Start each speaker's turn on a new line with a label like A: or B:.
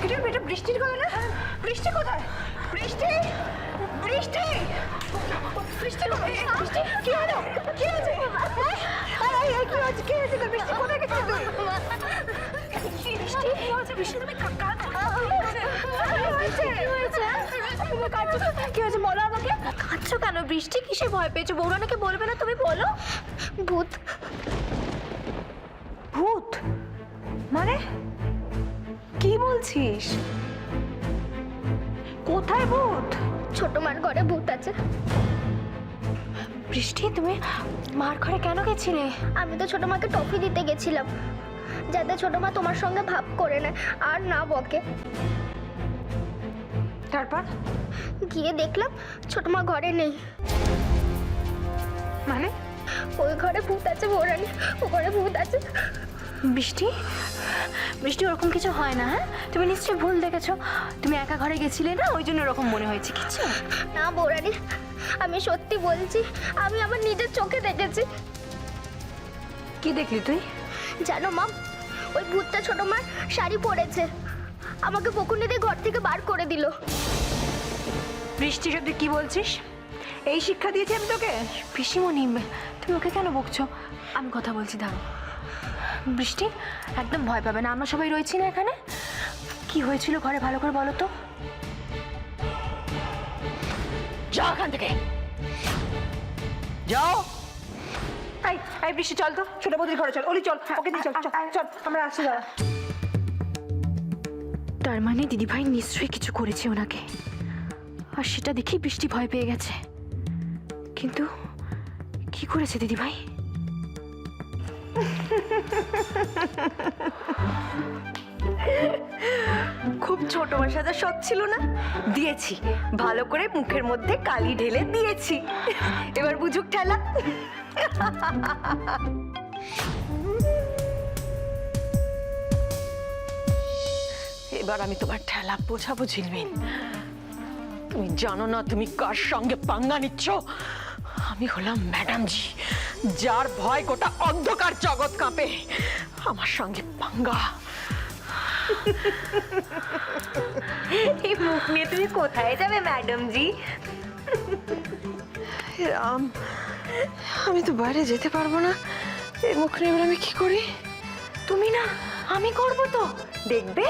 A: এটা বৃষ্টির গলা না? বৃষ্টি কোথায়? বৃষ্টি, বৃষ্টি, বৃষ্টি কোথায়? বৃষ্টি কি হলো? কি হয়েছে? কি হয়েছে? কি হয়েছে? বৃষ্টি কোথায় গেছিস তুই? বৃষ্টি কি হয়েছে? বৃষ্টি তুমি কি হয়েছে বলো আমাকে?
B: কাঁদছো কেন? বৃষ্টি কিসে ভয় পেয়েছো? বৌরানীকে বলবে না তুমি? বলো। ভূত।
A: ভূত মানে কি বলছিস? কোথায় ভূত?
B: ছোট মার ঘরে ভূত আছে।
A: বৃষ্টি তুমি মার ঘরে কেন গেছিলে?
B: আমি তো ছোট মাকে টফি দিতে গেছিলাম, যাতে ছোট মা তোমার সঙ্গে ভাব করে নেয় আর না বকে।
A: তারপর
B: গিয়ে দেখলাম ছোট মা ঘরে নেই।
A: মানে
B: ওই ঘরে ভূত আছে বৌরানী, ও ঘরে ভূত আছে।
A: বৃষ্টি, বৃষ্টি ওরকম কিছু হয় না। হ্যাঁ, তুমি নিশ্চয়ই ভুল দেখেছো। তুমি একা ঘরে গেছিলে না, ওই জন্য ওরকম মনে হয়েছে। কিছু
B: না বৌরানী, আমি সত্যি বলছি, আমি আমার নিজের চোখে দেখেছি।
A: কি দেখলি তুই?
B: জানো মা, ওই ভূতটা ছোট মার শাড়ি পরেছে, আমাকে বকুনি দিয়ে ঘর থেকে বার করে দিল।
A: বৃষ্টি সব তুই কি বলছিস? এই শিক্ষা দিয়েছি আমি তোকে? পিসিমণি, তুমি ওকে কেন বকছো? আমি কথা বলছি, দাঁড়ো। বৃষ্টি একদম ভয় পাবে না, আমরা সবাই রয়েছি না এখানে। কি হয়েছিল ঘরে ভালো করে বলো তো। যাও এখান থেকে, যাও। এই বৃষ্টি চল তো, ছোট বৌদির ঘরে চল। ওলি চল, ওকে দিয়ে চল, চল আমরা আসছি। দাঁড়া। তার মানে দিদিভাই নিশ্চয়ই কিছু করেছে ওনাকে, আর সেটা দেখেই বৃষ্টি ভয় পেয়ে গেছে। কিন্তু কি করেছে দিদিভাই?
C: খুব ছোট মা সাজা শখ ছিল না, দিয়েছি। ভালো করে মুখের মধ্যে কালি ঢেলে দিয়েছি। এবার বুঝুক ঠেলা। এবার আমি তোমার ঠেলা বোঝাবো ঝিলমিল। তুমি জানো না তুমি কার সঙ্গে পাঙ্গা নিচ্ছ? আমি হলাম ম্যাডাম জি, যার ভয় গোটা অন্ধকার জগৎ কাঁপে। আমার সঙ্গে পাঙ্গা।
A: এই মুখ নিয়ে তুমি কোথায় যাবে ম্যাডাম জি?
C: রাম, আমি তো বাইরে যেতে পারবো না। এই মুখ নিয়ে এবার আমি কি করি?
A: তুমি না, আমি করব তো, দেখবে।